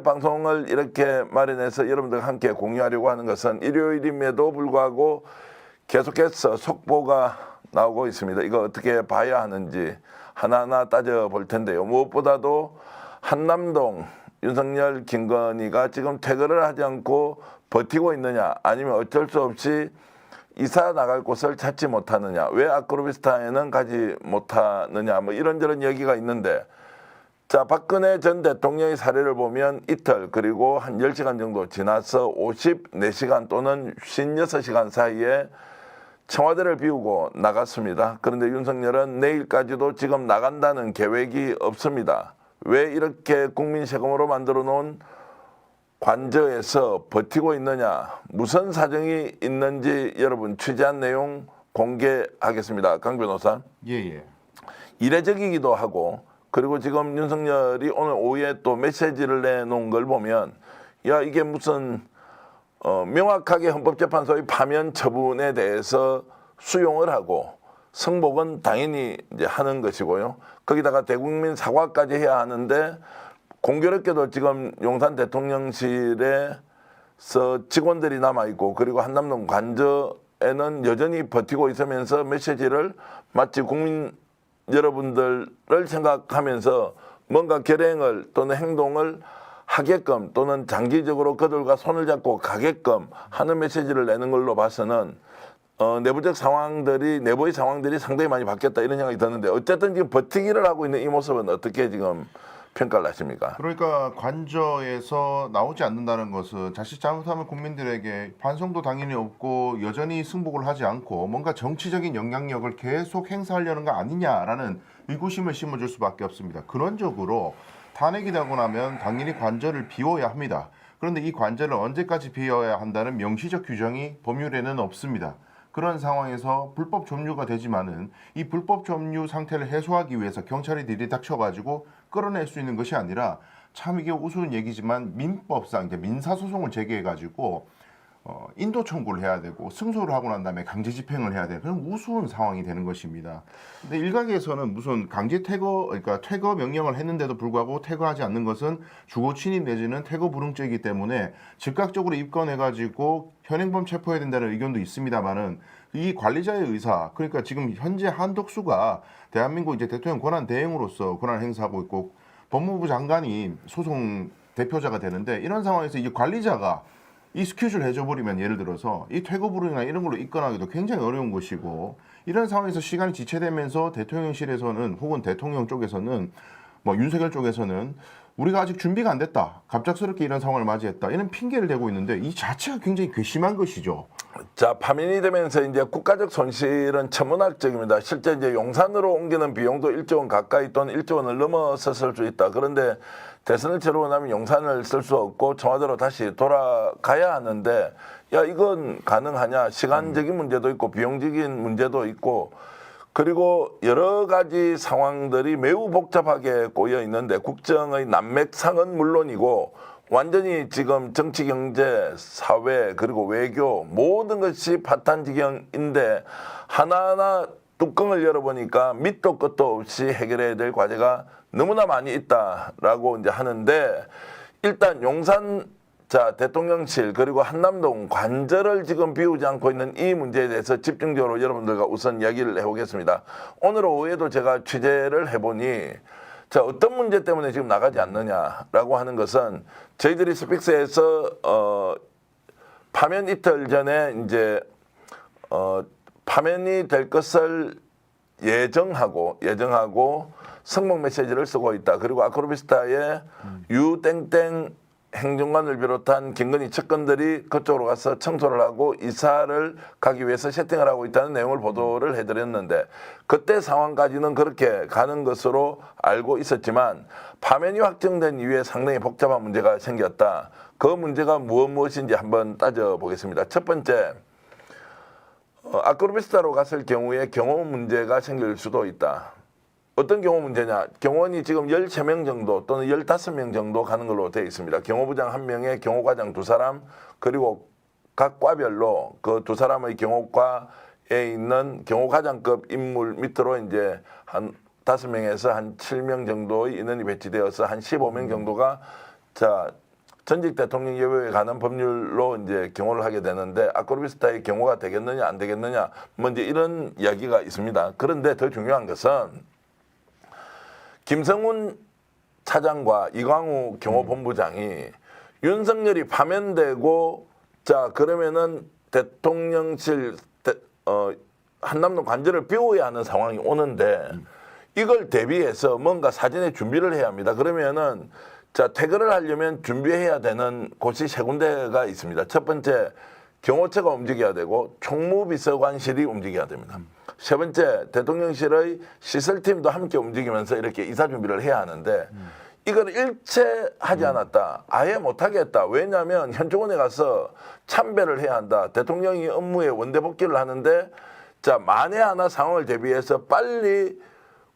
방송을 이렇게 마련해서 여러분들과 함께 공유하려고 하는 것은 일요일임에도 불구하고 계속해서 속보가 나오고 있습니다. 이거 어떻게 봐야 하는지 하나하나 따져볼 텐데요. 무엇보다도 한남동 윤석열, 김건희가 지금 퇴근을 하지 않고 버티고 있느냐, 아니면 어쩔 수 없이 이사 나갈 곳을 찾지 못하느냐, 왜 아크로비스타에는 가지 못하느냐, 뭐 이런저런 얘기가 있는데, 자, 박근혜 전 대통령의 사례를 보면 이틀 그리고 한 10시간 정도 지나서 54시간 또는 56시간 사이에 청와대를 비우고 나갔습니다. 그런데 윤석열은 내일까지도 지금 나간다는 계획이 없습니다. 왜 이렇게 국민 세금으로 만들어 놓은 관저에서 버티고 있느냐, 무슨 사정이 있는지 여러분 취재한 내용 공개하겠습니다. 강 변호사. 예. 이례적이기도 하고, 그리고 지금 윤석열이 오늘 오후에 또 메시지를 내놓은 걸 보면, 야, 이게 무슨 명확하게 헌법재판소의 파면 처분에 대해서 수용을 하고 승복은 당연히 이제 하는 것이고요. 거기다가 대국민 사과까지 해야 하는데, 공교롭게도 지금 용산 대통령실에서 직원들이 남아있고, 그리고 한남동 관저에는 여전히 버티고 있으면서 메시지를 마치 국민 여러분들을 생각하면서 뭔가 결행을 또는 행동을 하게끔, 또는 장기적으로 그들과 손을 잡고 가게끔 하는 메시지를 내는 걸로 봐서는 내부의 상황들이 상당히 많이 바뀌었다, 이런 생각이 드는데, 어쨌든 지금 버티기를 하고 있는 이 모습은 어떻게 지금 평가를 하십니까? 그러니까 관저에서 나오지 않는다는 것은 자칫 잘못하면 국민들에게 반성도 당연히 없고 여전히 승복을 하지 않고 뭔가 정치적인 영향력을 계속 행사하려는 거 아니냐라는 의구심을 심어줄 수밖에 없습니다. 근원적으로 탄핵이 되고 나면 당연히 관저를 비워야 합니다. 그런데 이 관저를 언제까지 비워야 한다는 명시적 규정이 법률에는 없습니다. 그런 상황에서 불법 점유가 되지만은 이 불법 점유 상태를 해소하기 위해서 경찰이 들이닥쳐가지고 끌어낼 수 있는 것이 아니라, 참 이게 우스운 얘기지만 민법상 이제 민사소송을 제기해가지고 인도 청구를 해야 되고 승소를 하고 난 다음에 강제 집행을 해야 되는 그런 우스운 상황이 되는 것입니다. 근데 일각에서는 무슨 강제 퇴거, 그러니까 퇴거 명령을 했는데도 불구하고 퇴거하지 않는 것은 주거 침입 내지는 퇴거 불응죄이기 때문에 즉각적으로 입건해가지고 현행범 체포해야 된다는 의견도 있습니다만은, 이 관리자의 의사, 그러니까 지금 현재 한덕수가 대한민국 이제 대통령 권한 대행으로서 권한을 행사하고 있고 법무부 장관이 소송 대표자가 되는데, 이런 상황에서 이 관리자가 이 스케줄 해줘버리면, 예를 들어서 이 퇴거 불응이나 이런 걸로 입건하기도 굉장히 어려운 것이고, 이런 상황에서 시간이 지체되면서 대통령실에서는 혹은 대통령 쪽에서는 뭐 윤석열 쪽에서는 우리가 아직 준비가 안 됐다, 갑작스럽게 이런 상황을 맞이했다, 이런 핑계를 대고 있는데, 이 자체가 굉장히 괘씸한 것이죠. 자, 파면이 되면서 이제 국가적 손실은 천문학적입니다. 실제 이제 용산으로 옮기는 비용도 1조 원 가까이 또는 1조 원을 넘어섰을 수 있다. 그런데 대선을 치르고 나면 용산을 쓸 수 없고 청와대로 다시 돌아가야 하는데, 야, 이건 가능하냐? 시간적인 문제도 있고 비용적인 문제도 있고, 그리고 여러 가지 상황들이 매우 복잡하게 꼬여 있는데, 국정의 난맥상은 물론이고 완전히 지금 정치, 경제, 사회, 그리고 외교 모든 것이 파탄지경인데, 하나하나 뚜껑을 열어보니까 밑도 끝도 없이 해결해야 될 과제가 너무나 많이 있다라고 이제 하는데, 일단 용산, 자, 대통령실 그리고 한남동 관저를 지금 비우지 않고 있는 이 문제에 대해서 집중적으로 여러분들과 우선 이야기를 해보겠습니다. 오늘 오후에도 제가 취재를 해보니, 자, 어떤 문제 때문에 지금 나가지 않느냐라고 하는 것은, 저희들이 스픽스에서 파면 이틀 전에 이제 파면이 될 것을 예정하고 성공 메시지를 쓰고 있다. 그리고 아크로비스타의 유땡땡 행정관을 비롯한 김건희 측근들이 그쪽으로 가서 청소를 하고 이사를 가기 위해서 세팅을 하고 있다는 내용을 보도를 해드렸는데, 그때 상황까지는 그렇게 가는 것으로 알고 있었지만, 파면이 확정된 이후에 상당히 복잡한 문제가 생겼다. 그 문제가 무엇인지 한번 따져보겠습니다. 첫 번째, 아크로비스타로 갔을 경우에 경호 문제가 생길 수도 있다. 어떤 경호 문제냐? 경호원이 지금 13명 정도 또는 15명 정도 가는 걸로 되어 있습니다. 경호부장 1명에 경호과장 2사람, 그리고 각 과별로 그 2사람의 경호과에 있는 경호과장급 인물 밑으로 이제 한 5명에서 한 7명 정도의 인원이 배치되어서 한 15명 정도가 자 전직 대통령 예우에 관한 법률로 이제 경호를 하게 되는데 아크로비스타의 경호가 되겠느냐 안 되겠느냐 뭐 이제 이런 이야기가 있습니다. 그런데 더 중요한 것은 김성훈 차장과 이광우 경호본부장이 윤석열이 파면되고 자 그러면은 대통령실 한남동 관저를 비워야 하는 상황이 오는데 이걸 대비해서 뭔가 사전에 준비를 해야 합니다. 그러면은 자 퇴근을 하려면 준비해야 되는 곳이 세 군데가 있습니다. 첫 번째 경호처가 움직여야 되고 총무비서관실이 움직여야 됩니다. 세 번째 대통령실의 시설팀도 함께 움직이면서 이렇게 이사 준비를 해야 하는데 이걸 일체 하지 않았다. 아예 못하게 했다. 왜냐하면 현충원에 가서 참배를 해야 한다. 대통령이 업무에 원대복귀를 하는데 자 만에 하나 상황을 대비해서 빨리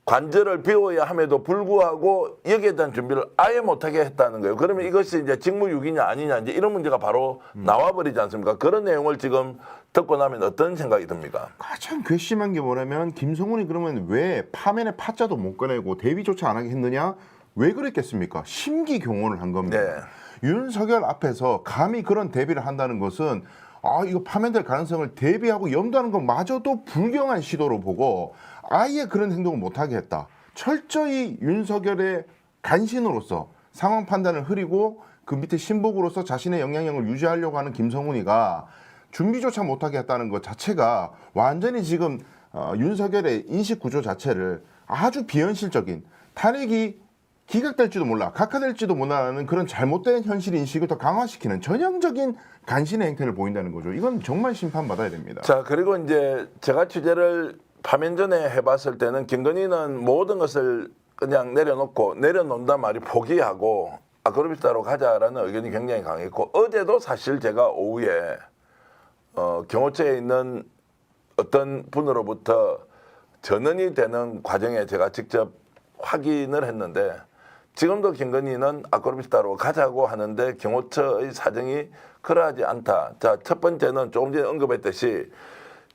관저를 비워야 함에도 불구하고 여기에 대한 준비를 아예 못하게 했다는 거예요. 그러면 이것이 이제 직무유기냐 아니냐 이제 이런 문제가 바로 나와버리지 않습니까? 그런 내용을 지금 듣고 나면 어떤 생각이 듭니까? 가장 괘씸한 게 뭐냐면 김성훈이 그러면 왜 파면의 파자도 못 꺼내고 대비조차 안 하게 했느냐? 왜 그랬겠습니까? 심기경호를 한 겁니다. 네. 윤석열 앞에서 감히 그런 대비를 한다는 것은 이거 파면될 가능성을 대비하고 염두하는 것마저도 불경한 시도로 보고 아예 그런 행동을 못하게 했다. 철저히 윤석열의 간신으로서 상황 판단을 흐리고 그 밑에 신복으로서 자신의 영향력을 유지하려고 하는 김성훈이가 준비조차 못하게 했다는 것 자체가 완전히 지금 윤석열의 인식 구조 자체를 아주 비현실적인 탄핵이 기각될지도 몰라 각하될지도 몰라라는 그런 잘못된 현실 인식을 더 강화시키는 전형적인 간신의 행태를 보인다는 거죠. 이건 정말 심판받아야 됩니다. 자 그리고 이제 제가 취재를 파면 전에 해봤을 때는 김건희는 모든 것을 그냥 내려놓는단 말이 포기하고 아크로비스타로 가자라는 의견이 굉장히 강했고 어제도 사실 제가 오후에 경호처에 있는 어떤 분으로부터 전원이 되는 과정에 제가 직접 확인을 했는데 지금도 김건희는 아크로비스타로 가자고 하는데 경호처의 사정이 그러하지 않다. 자, 첫 번째는 조금 전에 언급했듯이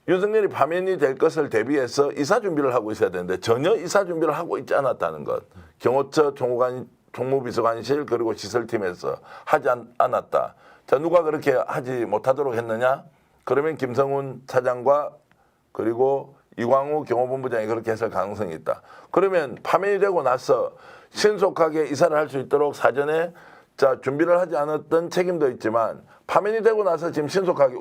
윤석열이 파면이 될 것을 대비해서 이사 준비를 하고 있어야 되는데 전혀 이사 준비를 하고 있지 않았다는 것. 경호처 총무비서관실 그리고 시설팀에서 하지 않았다. 자, 누가 그렇게 하지 못하도록 했느냐? 그러면 김성훈 차장과 그리고 이광우 경호본부장이 그렇게 했을 가능성이 있다. 그러면 파면이 되고 나서 신속하게 이사를 할 수 있도록 사전에 자 준비를 하지 않았던 책임도 있지만 파면이 되고 나서 지금 신속하게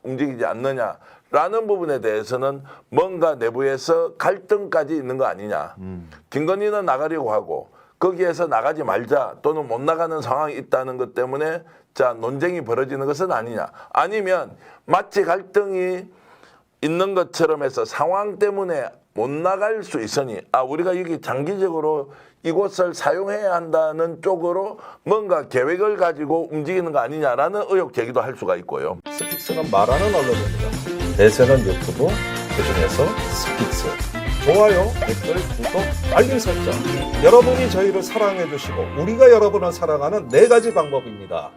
움직이지 않느냐라는 부분에 대해서는 뭔가 내부에서 갈등까지 있는 거 아니냐. 김건희는 나가려고 하고 거기에서 나가지 말자 또는 못 나가는 상황이 있다는 것 때문에 자 논쟁이 벌어지는 것은 아니냐. 아니면 마치 갈등이 있는 것처럼 해서 상황 때문에 못 나갈 수 있으니 우리가 여기 장기적으로 이곳을 사용해야 한다는 쪽으로 뭔가 계획을 가지고 움직이는 거 아니냐라는 의혹 제기도 할 수가 있고요. 스픽스는 말하는 언론입니다. 대세는 유튜브, 그중에서 스픽스. 좋아요, 댓글, 구독, 알림 설정. 여러분이 저희를 사랑해 주시고 우리가 여러분을 사랑하는 4가지 방법입니다.